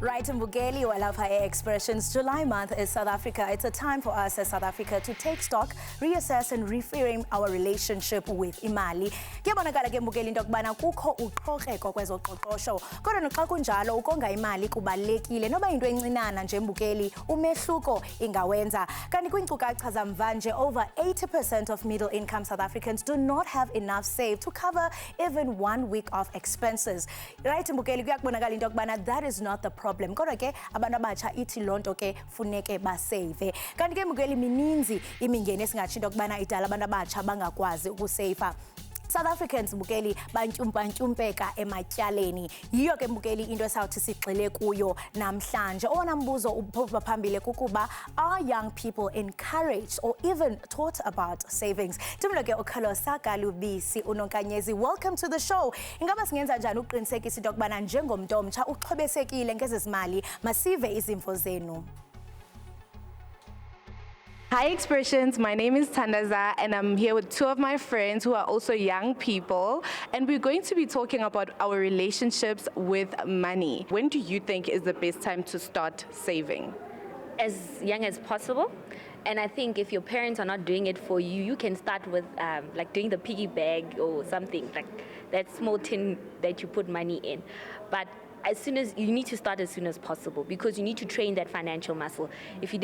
Right, Mbugeli, I love her expressions. July month is South Africa. It's a time for us as South Africa to take stock, reassess and reframe our relationship with imali. Kuyabonakala ke Mbugeli into yokubana kukho uqhorheko kwezoqoqosho. Kodwa noxa kunjalo ukonga imali kubalekile noba into encinana nje Mbugeli umehluko ingawenza. Kanti kwinkcukacha zamva nje over 80% of middle income South Africans do not have enough saved to cover even 1 week of expenses. Right, Mbugeli, kuyabonakala into yokubana that is not the problem. Kodwa ke abantu abatsha ithi lonto ke funeke basave. Kanti ke Mbugeli mininzi imingeni esingatsho into yokubana idala abantu abatsha bangakwazi ukuseyifa. South Africans Mbugeli bantyumpantyumpeka ematyaleni. Yiyo ke Mbugeli into esawuthi sigxile kuyo namhlanje. Owona mbuzo uphuma phambili kukuba are young people encouraged or even taught about savings? Tumlo ke uKhalosa Kalubisi uNonkanyezi, welcome to the show. Ingaba singenza njani uqinisekisa into yokubana njengomntu omtsha uxhobesekile ngezezimali masive izimvo zenu? Hi Expressions, my name is Tandaza and I'm here with two of my friends who are also young people, and we're going to be talking about our relationships with money. When do you think is the best time to start saving? As young as possible. And I think if your parents are not doing it for you, you can start with like doing the piggy bag or something, like that small tin that you put money in. But as soon as you need to start as soon as possible, because you need to train that financial muscle. If you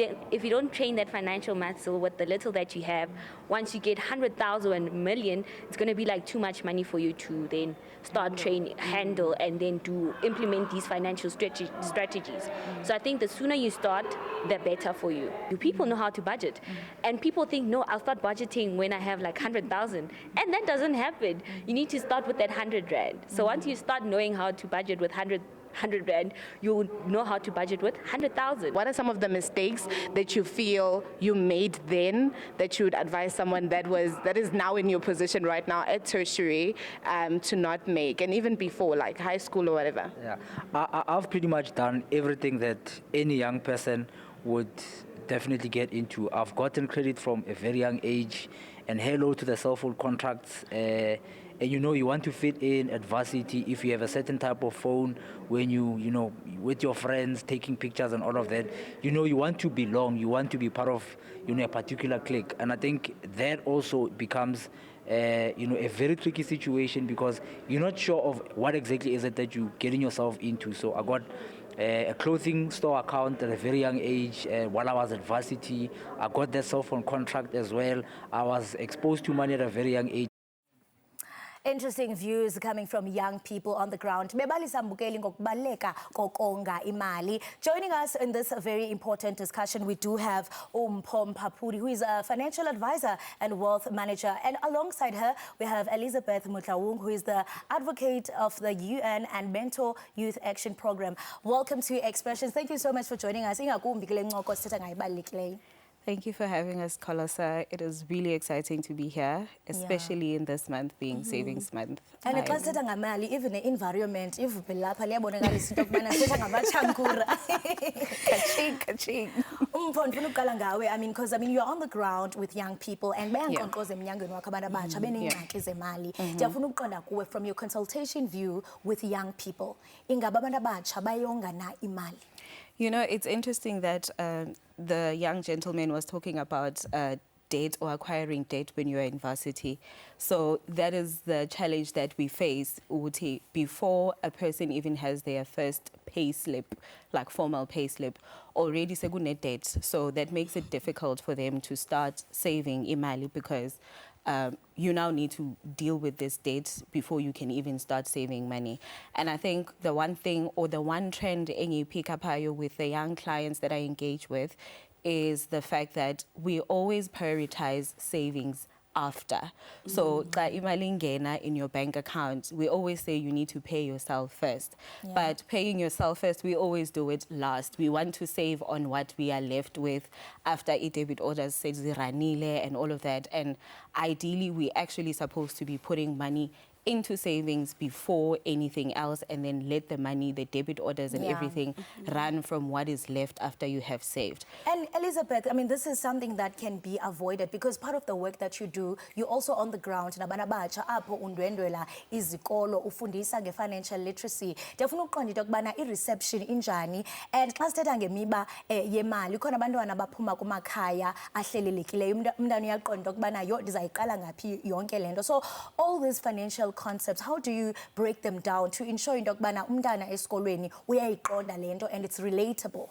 don't train that financial muscle with the little that you have, once you get 100,000 and a million, it's going to be like too much money for you to then start handle and then implement these financial strategies. So I think the sooner you start, the better for you. People know how to budget, and people think, no, I'll start budgeting when I have like 100,000, and that doesn't happen. You need to start with that 100 rand. So once you start knowing how to budget with 100 rand, you know how to budget with 100,000. What are some of the mistakes that you feel you made then that you would advise someone that is now in your position right now at tertiary to not make, and even before, like high school or whatever? Yeah, I've pretty much done everything that any young person would definitely get into. I've gotten credit from a very young age, and hello to the cell phone contracts. And you know, you want to fit in at varsity if you have a certain type of phone, when you know, with your friends, taking pictures and all of that. You know, you want to belong, you want to be part of, you know, a particular clique. And I think that also becomes, you know, a very tricky situation because you're not sure of what exactly is it that you're getting yourself into. So I got a clothing store account at a very young age while I was at varsity. I got that cell phone contract as well. I was exposed to money at a very young age. Interesting views coming from young people on the ground. Bebalisa Mbugeli ngokubaleka kokonga imali. Joining us in this very important discussion, we do have Mpho Mphaphuli, who is a financial advisor and wealth manager. And alongside her, we have Elizabeth Mutlaung, who is the advocate of the UN and Mentor Youth Action Program. Welcome to Expressions. Thank you so much for joining us. Thank you for having us, Kolosa. It is really exciting to be here, especially in this month being Savings Month. And it was even the environment, if we lapha liyabonakala into yokubana sithetha ngamachankura. Kaching. I mean, because you're on the ground with young people and bayankonkqoza eminyangweni wakho abantu abatsha beneengxaki zemali. Ndiyafuna ukuqonda kuwe from your consultation view with young people. Ingaba abantu abatsha bayonga na imali? You know, it's interesting that the young gentleman was talking about debt or acquiring debt when you're in varsity. So that is the challenge that we face, Uti, before a person even has their first pay slip, like formal pay slip, already segune debt. So that makes it difficult for them to start saving imali because you now need to deal with this debt before you can even start saving money. And I think the one thing or the one trend you pick up with the young clients that I engage with is the fact that we always prioritize savings after. So in your bank account, we always say you need to pay yourself first. But paying yourself first, we always do it last. We want to save on what we are left with after debit orders says ranile and all of that. And ideally, we're actually supposed to be putting money into savings before anything else, and then let the money, the debit orders and Yeah. everything run from what is left after you have saved. And Elizabeth, I mean, this is something that can be avoided because part of the work that you do, you're also on the ground. Nabana batsha apho undwendwela izikolo ufundisa nge-financial literacy. Ndiyafuna ukuqonda into yokubana i-reception injani, and xa sithetha ngemiba yemali, khona abantwana abaphuma kumakhaya ahlelelekileyo, umntana uyaqonda into yokubana yo ndizayiqala ngaphi yonke le nto. So all these financial concepts, how do you break them down to ensure into yokubana umntana esikolweni uyayiqonda le nto and it's relatable?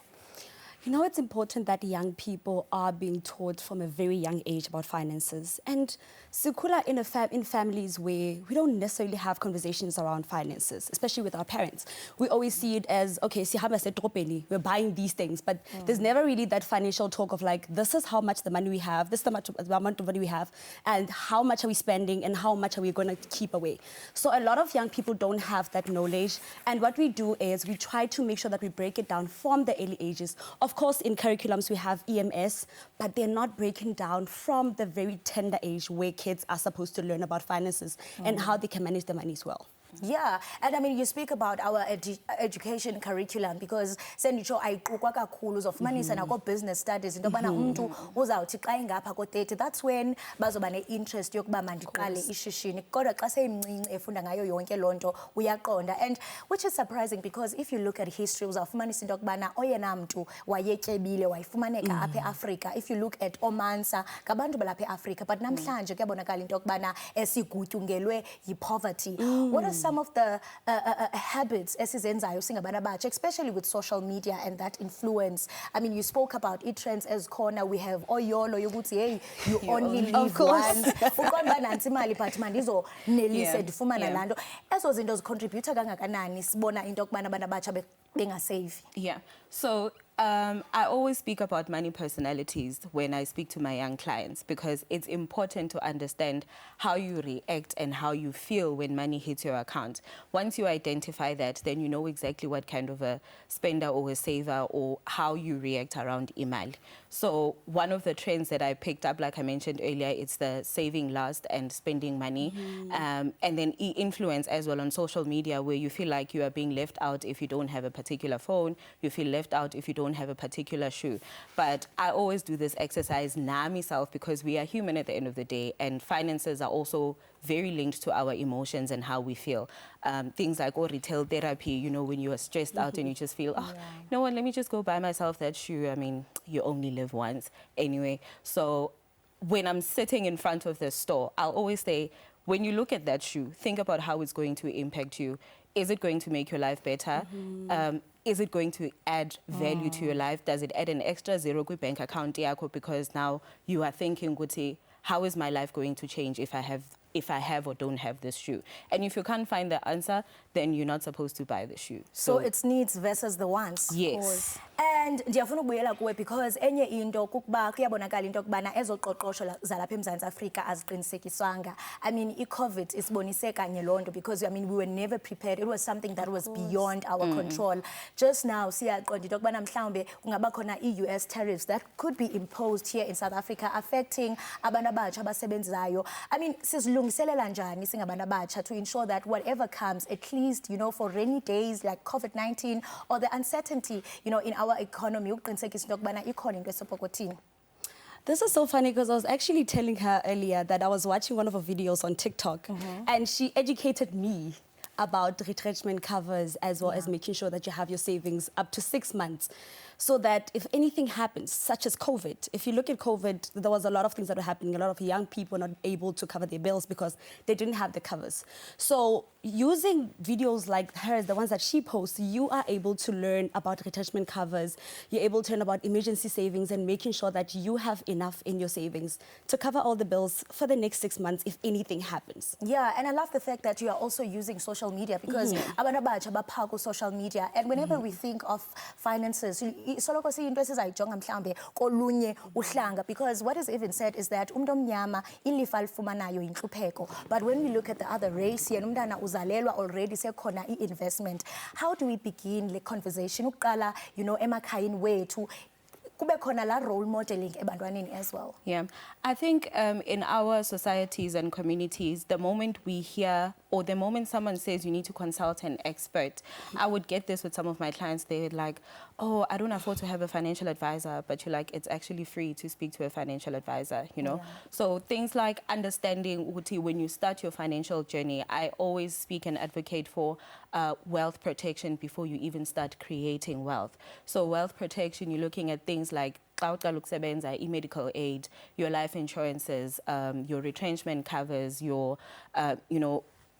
You know, it's important that young people are being taught from a very young age about finances. And sikula in families where we don't necessarily have conversations around finances, especially with our parents. We always see it as, okay, we're buying these things, but there's never really that financial talk of like, this is how much the money we have, this is the amount of money we have, and how much are we spending, and how much are we going to keep away. So a lot of young people don't have that knowledge. And what we do is we try to make sure that we break it down from the early ages. Of course, in curriculums, we have EMS, but they're not breaking down from the very tender age where kids are supposed to learn about finances and how they can manage their money as well. Yeah, and I mean, you speak about our education curriculum because senditsho ayiqukwa kakhulu uzofumanisa nako business studies into yobana umuntu uzawuthi xa ingapha ko-30, that's when bazoba ne-interest yokuba mandiqale ishishini, kodwa xa seyimncinci efunda ngayo yonke loo nto uyaqonda. And which is surprising because if you look at history uzawufumanisa into yokubana oyena mntu wayetyebile wayifumaneka apha eAfrika. If you look at omansa ngabantu balapha eAfrika, but namhlanje kuyabonakala into yokubana esigutyungelwe yi-poverty. What are some of the habits esizenzayo singabantu abatsha, especially with social media and that influence? I mean, you spoke about e-trends as corner. We have oyolo yokuthi hey, you only live once. Uqonda nansi imali but mandizonelise ndifumana laa nto. Ezo zinto zicontributor kangakanani sibona into yokubana abantu abatsha bengaseyivi? Yeah. So I always speak about money personalities when I speak to my young clients because it's important to understand how you react and how you feel when money hits your account. Once you identify that, then you know exactly what kind of a spender or a saver or how you react around imali. So one of the trends that I picked up, like I mentioned earlier, it's the saving last and spending money. And then influence as well on social media where you feel like you are being left out if you don't have a particular phone, you feel left out if you don't have a particular shoe. But I always do this exercise now myself because we are human at the end of the day, and finances are also very linked to our emotions and how we feel. Things like retail therapy, you know, when you are stressed out and you just feel, you know what, let me just go buy myself that shoe. I mean, you only live once anyway. So when I'm sitting in front of the store, I'll always say, when you look at that shoe, think about how it's going to impact you. Is it going to make your life better? Is it going to add value to your life? Does it add an extra zero to bank account yakho because now you are thinking, how is my life going to change if I have or don't have this shoe? And if you can't find the answer, then you're not supposed to buy the shoe. So it's needs versus the wants. Yes. And ndiyafuna ukubuyela kuwe because enye into kukuba kuyabonakala into yokubana ezoqoqosho zalapha eMzantsi Afrika aziqinisekiswanga. I mean, i-COVID isibonise kanye loo nto because, I mean, we were never prepared. It was something that was beyond our control. Just now, siyaqonda into yokubana mhlawumbe kungaba khona i-US tariffs that could be imposed here in South Africa affecting abantu abatsha abasebenzayo. I mean, sizilungiselela njani singabantu abatsha to ensure that whatever comes, at least, you know, for rainy days like COVID-19 or the uncertainty, you know, in our economy, uqinisekisa into yokubana ikhona into esopokothini. This is so funny because I was actually telling her earlier that I was watching one of her videos on TikTok and she educated me about retrenchment covers as well as making sure that you have your savings up to 6 months so that if anything happens, such as COVID, if you look at COVID, there was a lot of things that were happening. A lot of young people not able to cover their bills because they didn't have the covers. So using videos like hers, the ones that she posts, you are able to learn about retrenchment covers. You're able to learn about emergency savings and making sure that you have enough in your savings to cover all the bills for the next 6 months if anything happens. Yeah, and I love the fact that you are also using social media because abantu abatsha bapha ku social media, and whenever we think of finances, soloko siyinto esizayijonga mhlawumbe kolunye uhlanga, because what is even said is that umuntu omnyama ilifa alifumanayo yintlupheko, but when we look at the other race, yena umntana uzalelwa already sekhona i-investment. How do we begin the conversation uqala, you know, emakhayeni wethu kube khona la role modeling ebantwaneni as well. Yeah, I think in our societies and communities, the moment we hear or the moment someone says you need to consult an expert, I would get this with some of my clients. They're like, oh, I don't afford to have a financial advisor, but you're like, it's actually free to speak to a financial advisor, you know? Yeah. So things like understanding, Uti, when you start your financial journey, I always speak and advocate for wealth protection before you even start creating wealth. So wealth protection, you're looking at things like medical aid, your life insurances, your retrenchment covers, your,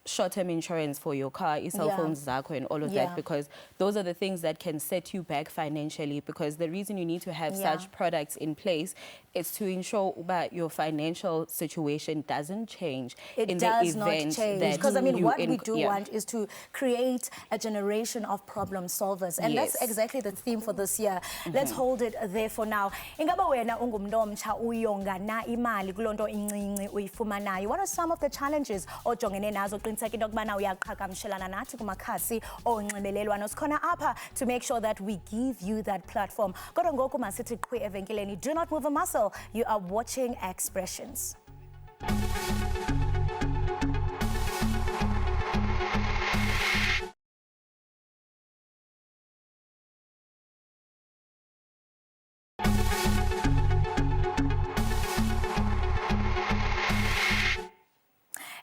short-term insurance for your car, cell phones, Zako, and all of that, because those are the things that can set you back financially, because the reason you need to have such products in place is to ensure that your financial situation doesn't change in the event not change, that because I mean, what we do yeah. want is to create a generation of problem solvers, and that's exactly the theme for this year. Let's hold it there for now. Ingaba wena ungumntu omtsha uyonga na imali kulonto incinci uyifumanayo. What are some of the challenges ojongene nazo? Qiniseka into yokubana uyaqhagamshelana nathi kumakhasi onxibelelwano sikhona apha to make sure that we give you that platform. Kodwa ngoku masithi qhwi evenkileni. Do not move a muscle. You are watching Expressions.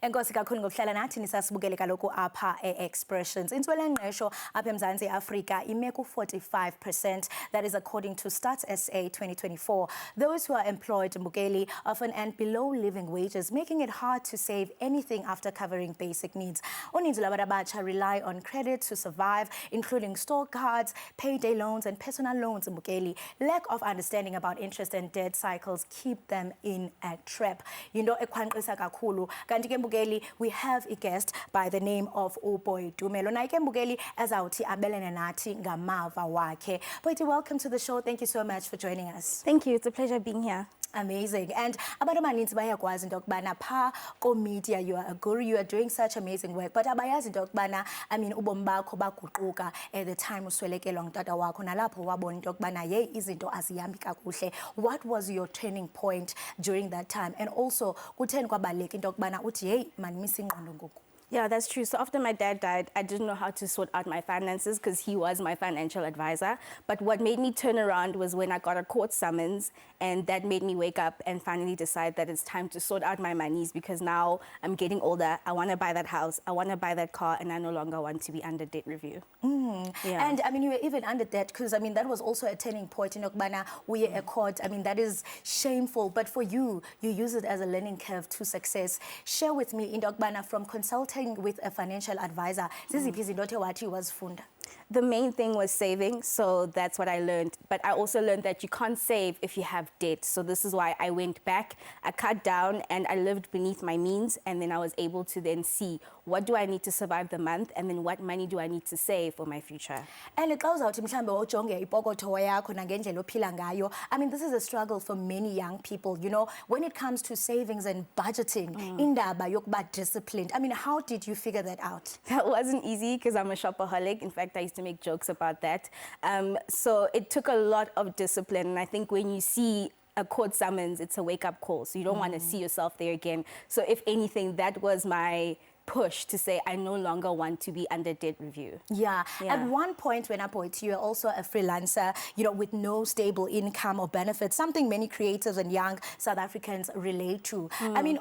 Enkosi kakhulu ngokuhlala nathi nisasibukele kaloku apha Expressions. Intswelangqesho apha eMzantsi Afrika ime ku-45%. That is according to Stats SA 2024. Those who are employed, Mbukeli, often earn below living wages, making it hard to save anything after covering basic needs. Uninzi labantu abatsha rely on credit to survive, including store cards, payday loans, and personal loans, Mbukeli. Lack of understanding about interest and debt cycles keep them in a trap. Yinto ekhwanqisa kakhulu. Kanti ke Mbukeli, we have a guest by the name of Uboy Dumelo. Na ke Mbukeli ezawuthi abelene nathi ngamava wakhe. Boyti, welcome to the show. Thank you so much for joining us. Thank you. It's a pleasure being here. Amazing. And abantu abaninzi bayakwazi into yokubana pha ko-media you are a guru, you are doing such amazing work, but abayazi into yokubana ubomi bakho baguquka at the time uswelekelwa ngutata wakho nalapho wabona into yokubana yeyi izinto azihambi kakuhle. What was your turning point during that time? And also kutheni kwabaleka into yokubana uthi yeyi mandimisa ingqondo ngoku? Yeah, that's true. So after my dad died, I didn't know how to sort out my finances because he was my financial advisor. But what made me turn around was when I got a court summons, and that made me wake up and finally decide that it's time to sort out my monies, because now I'm getting older. I want to buy that house. I want to buy that car, and I no longer want to be under debt review. Yeah. And I mean, you were even under debt because I mean, that was also a turning point in Okbana. We are a court. I mean, that is shameful. But for you, you use it as a learning curve to success. Share with me in Okbana from consulting with a financial advisor. The main thing was saving, so that's what I learned. But I also learned that you can't save if you have debt. So this is why I went back, I cut down, and I lived beneath my means. And then I was able to then see what do I need to survive the month, and then what money do I need to save for my future. And I mean, this is a struggle for many young people. You know, when it comes to savings and budgeting, indaba yokuba disciplined. I mean, how did you figure that out? That wasn't easy because I'm a shopaholic. In fact, I used to make jokes about that. So it took a lot of discipline. And I think when you see a court summons, it's a wake-up call. So you don't want to see yourself there again. So if anything, that was my push to say I no longer want to be under debt review. Yeah. At one point when I point you, you're also a freelancer, you know, with no stable income or benefits, something many creatives and young South Africans relate to. I mean,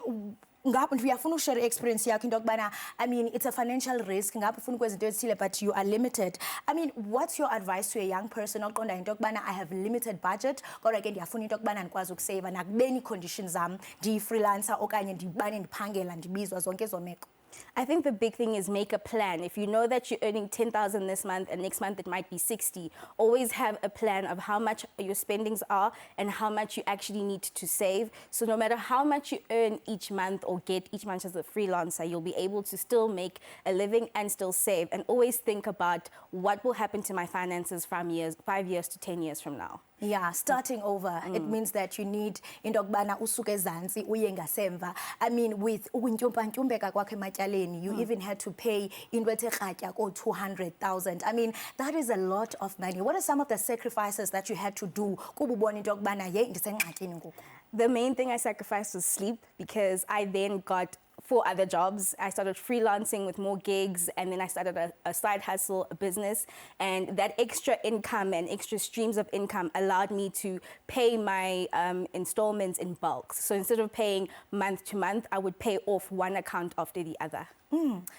ngapha share experience yakho into yokubana I mean it's a financial risk ngapha ufuna ukwenza into but you are limited. I mean, what's your advice to a young person oqonda into yokubana I have limited budget kodwa ke ndiyafuna into yokubana ndikwazi ukusave nakubeni conditions zam ndiyi-freelancer okanye ndibane ndiphangela ndibizwa zonke ezo meko? I think the big thing is make a plan. If you know that you're earning 10,000 this month and next month it might be 60, always have a plan of how much your spendings are and how much you actually need to save. So no matter how much you earn each month or get each month as a freelancer, you'll be able to still make a living and still save. And always think about what will happen to my finances from 5 years to 10 years from now. Yeah, starting over. It means that you need into yokubana usuke ezantsi uye ngasemva. I mean, with ukuntyumpa-ntyumpeka kwakho ematyaleni, you even had to pay into ethe kratya ko 200,000. I mean, that is a lot of money. What are some of the sacrifices that you had to do kuba ubona into yokubana ye ndisengxakini ngoku? The main thing I sacrificed was sleep, because I then got 4 other jobs. I started freelancing with more gigs, and then I started a side hustle, a business, and that extra income and extra streams of income allowed me to pay my installments in bulk. So instead of paying month to month, I would pay off one account after the other.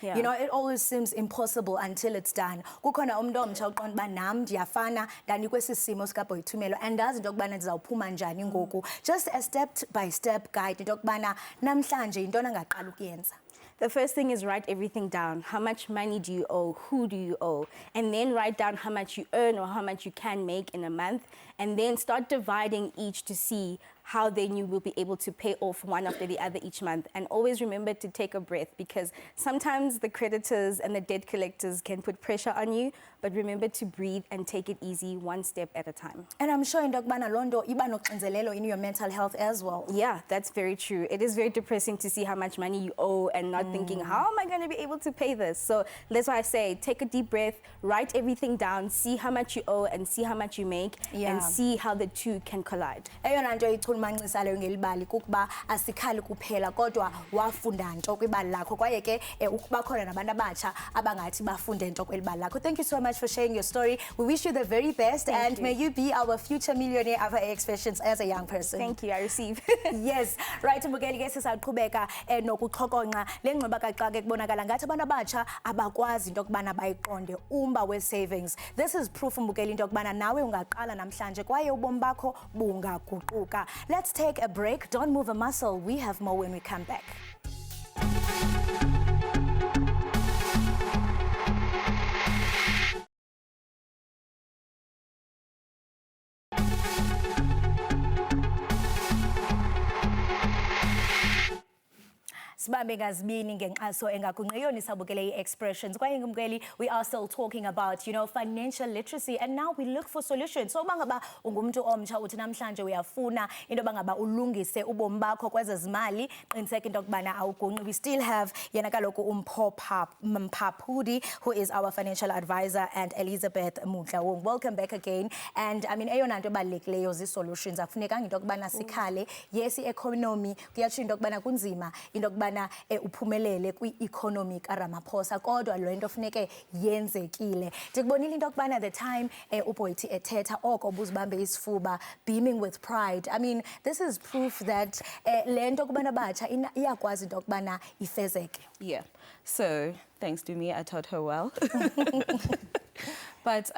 Yeah. You know, it always seems impossible until it's done. Kukhona umuntu omtsha uqonda uba nam ndiyafana ndanikwe esi simo sikaBoyithumelo andazi into yokubana ndizawuphuma njani ngoku. Just a step-by-step guide into yokubana namhlanje yintoni angaqala ukuyenza. The first thing is write everything down. How much money do you owe? Who do you owe? And then write down how much you earn or how much you can make in a month. And then start dividing each to see how then you will be able to pay off one after the other each month. And always remember to take a breath, because sometimes the creditors and the debt collectors can put pressure on you, but remember to breathe and take it easy, one step at a time. And I'm sure into yokubana loo nto iba noxinzelelo in your mental health as well. Yeah, that's very true. It is very depressing to see how much money you owe and not thinking, how am I going to be able to pay this? So that's why I say, take a deep breath, write everything down, see how much you owe and see how much you make, and see how the two can collide. Eyona nto ichulumancisisayo ngelibali kukuba asikhali kuphela kodwa wafunda nto kwibali lakho kwaye ke bakhona nabantu abatsha abangathi bafunde nto kwelibali lakho. Thank you so much for sharing your story. We wish you the very best. Thank you. May you be our future millionaire of our expressions as a young person. Thank you, I receive. Yes, right, mbukeli ke sisaqhubeka nokuxhokonqa le ngxoba kaxaka ekubonakala ngathi abantu abatsha abakwazi into yokubana bayiqonde umba we-savings. This is proof mbukeli into yokubana nawe ungaqala namhlanje kwaye ubomi bakho bungaguquka. Let's take a break. Don't move a muscle. We have more when we come back. Sibambe ngazibini ngenkxaso engakunqeyoni sabukele i-expressions kwaye ngumkeli we are still talking about, you know, financial literacy, and now we look for solutions. So bangaba ungumuntu omtsha uthi namhlanje uyafuna into bangaba ulungise ubomi bakho kwezezimali, qiniseka into kubana awugunqi. We still have yena kaloku Mphaphudi, who is our financial advisor, and Elizabeth Mudlawung. Welcome back again. And I mean eyona nto ebalulekileyo zi-solutions. Akufunekanga into kubana sikhale. Yes, i-economy kuyatsho into kubana kunzima into kubana uphumelele kwi-economy kaRamaphosa, kodwa lo nto funeke yenzekile. Ndikubonile into kubana the time uBoyithi ethetha oko buzibambe isifuba, beaming with pride. I mean, this is proof that le nto kubana batsha iyakwazi into kubana ifezeke. Yeah. So, thanks to me, I taught her well. But,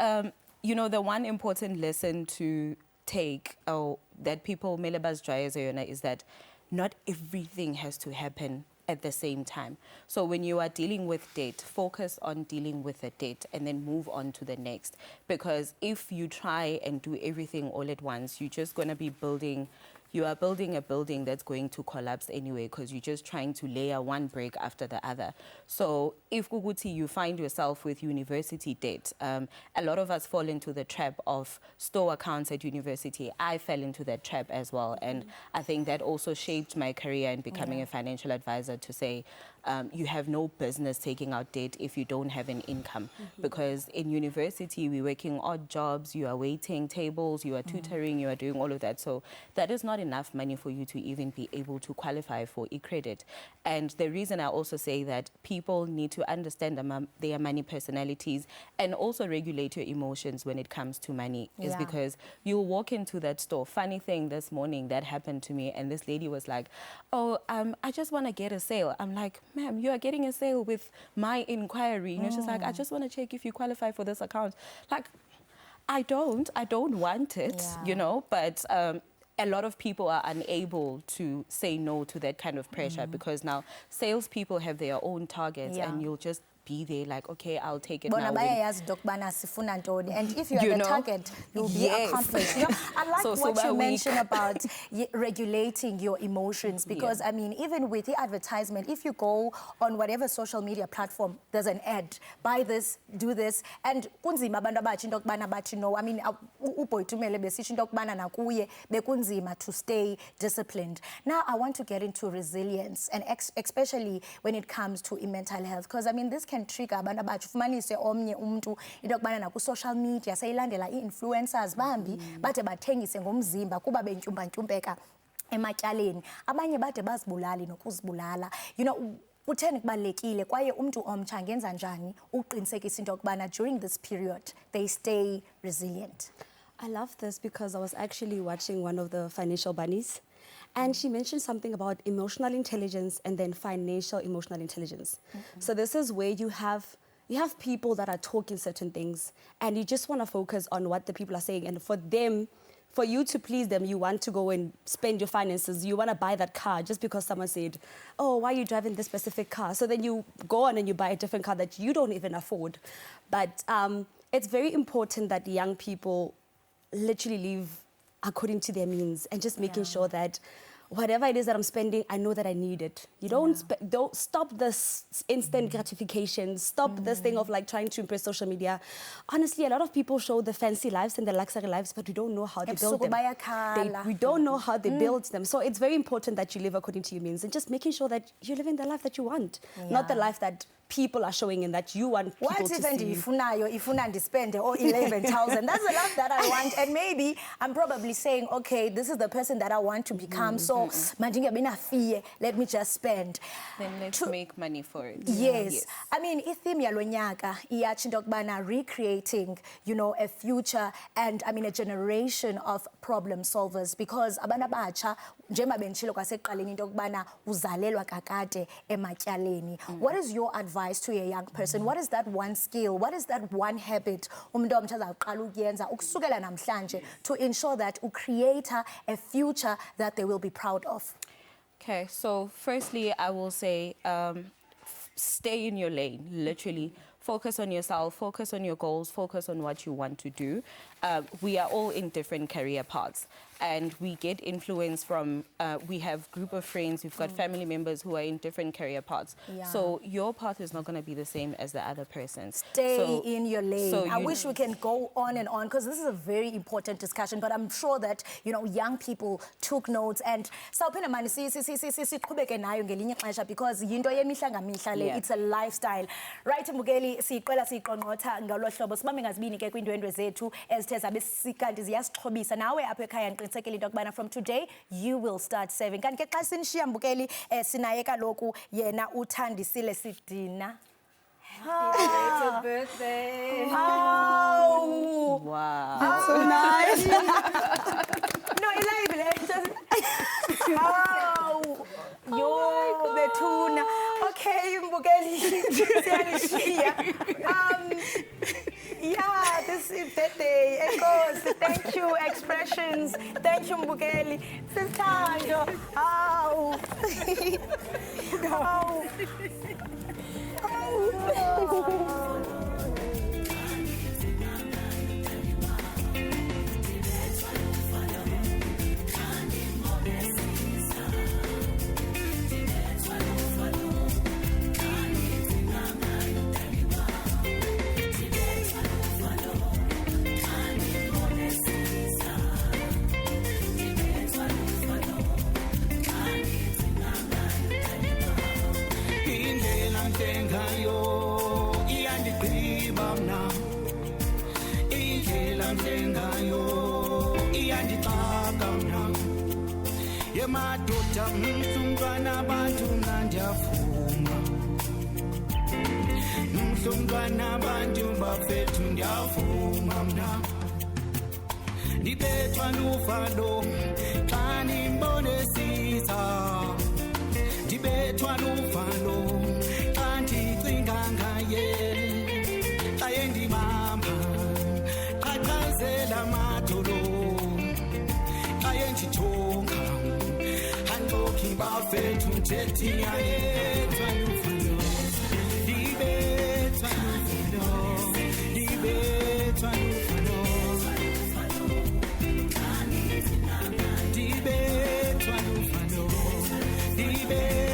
you know, the one important lesson to take, that people melebas jayezona, is that not everything has to happen at the same time. So when you are dealing with debt, focus on dealing with the debt and then move on to the next. Because if you try and do everything all at once, you're just going to be building a building that's going to collapse anyway, because you're just trying to layer one brick after the other. So if Guguti, you find yourself with university debt, a lot of us fall into the trap of store accounts at university. I fell into that trap as well. And I think that also shaped my career in becoming a financial advisor, to say, you have no business taking out debt if you don't have an income. Because in university, we're working odd jobs, you are waiting tables, you are tutoring, you are doing all of that. So that is not enough money for you to even be able to qualify for e-credit. And the reason I also say that people need to understand their money personalities and also regulate your emotions when it comes to money is because you'll walk into that store. Funny thing, this morning that happened to me, and this lady was like, oh, I just want to get a sale. I'm like, ma'am, you are getting a sale with my inquiry. You know, she's like, I just want to check if you qualify for this account. Like, I don't want it, you know, but a lot of people are unable to say no to that kind of pressure because now salespeople have their own targets and you'll just be there, like, okay, I'll take it Bona now. bayayazi into yokubana sifuna ntoni, and if you are You the know? target, you'll be Yes. accomplished. I like So what you week. mentioned about regulating your emotions, because I mean, even with the advertisement, if you go on whatever social media platform, there's an ad, buy this, do this, and kunzima abantu abatsho into yokubana bathi no. I mean, uBoytumele besitsho into yokubana nakuye bekunzima to stay disciplined. Now I want to get into resilience, and especially when it comes to mental health, because I mean, this can trigger abantu abatsho ufumanise omnye umuntu into yokubana naku social media seyilandela i-influencers bambi bade bathengise ngomzimba kuba bentyumpantyumpeka ematyaleni, abanye bade bazibulali nokuzibulala. Kutheni kubalulekile kwaye umntu omtsha angenza njani uqinisekisa into yokubana during this period they stay resilient? I love this because I was actually watching one of the financial bunnies, and she mentioned something about emotional intelligence and then financial emotional intelligence. So this is where you have people that are talking certain things, and you just want to focus on what the people are saying, and for you to please them, you want to go and spend your finances. You want to buy that car just because someone said, oh, why are you driving this specific car? So then you go on and you buy a different car that you don't even afford. But it's very important that young people literally live according to their means, and just making sure that whatever it is that I'm spending, I know that I need it. You don't stop this instant gratification. Stop this thing of like trying to impress social media. Honestly, a lot of people show the fancy lives and the luxury lives, but we don't know how they build them. We don't know how they build them. So it's very important that you live according to your means, and just making sure that you're living the life that you want, not the life that people are showing and that you want people what to even see. Ifuna spend 11,000? That's the life that I want, and maybe I'm probably saying, okay, this is the person that I want to become. So, let me just spend. Then let's make money for it. Yes. I mean, i-theme yalo nyaka iyatsho into yokubana recreating, a future and I mean a generation of problem solvers, because abantu abatsha njengoba benditshilo kwasekuqaleni into yokubana uzalelwa kakade ematyaleni. What is your advice to a young person? What is that one skill? What is that one habit umuntu omtsha azaqala ukuyenza ukusukela namhlanje to ensure that u create a future that they will be proud of? Okay, so firstly, I will say stay in your lane, literally. Focus on yourself, focus on your goals, focus on what you want to do. We are all in different career paths, and we get influence from, we have group of friends, we've got family members who are in different career paths. So your path is not going to be the same as the other person's. Stay in your lane. I wish we can go on and on, because this is a very important discussion, but I'm sure that, young people took notes, and sawuphinde mani siqhubeke nayo ngelinye ixesha, because yinto yemihla ngamihla le, it's a lifestyle. Right, Mbukeli, siqela siqonqotha ngalo hlobo sibambe ngazibini ke kwindwendwe zethu ezithe zabe sikanti ziyasixhobisa nawe apha ekhaya ndiqinisekile into yokubana from today you will start saving. Kanti ke xa sinishiya Mbukeli sinaye kaloku yena uThandisile Sidina. Happy birthday. Oh, wow. That's so nice. No, oh, yo, Betuna. Okay, Mbukeli. Yeah, this is birthday. Echoes. Thank you, expressions. Thank you, Mbukeli. Sithando. Oh. Oh. Oh. Madoda mhlungwana abantu ndiyavuma mhlungwana abantu bafethu ndiyavuma mna ndibethwa luvalo xa nimbonesisa ndibethwa luvalo xa ndicinga ngaye xa yendibamba qaqazela madolo xa yendijonga bafethu njethi ayethwa luvalo ndibe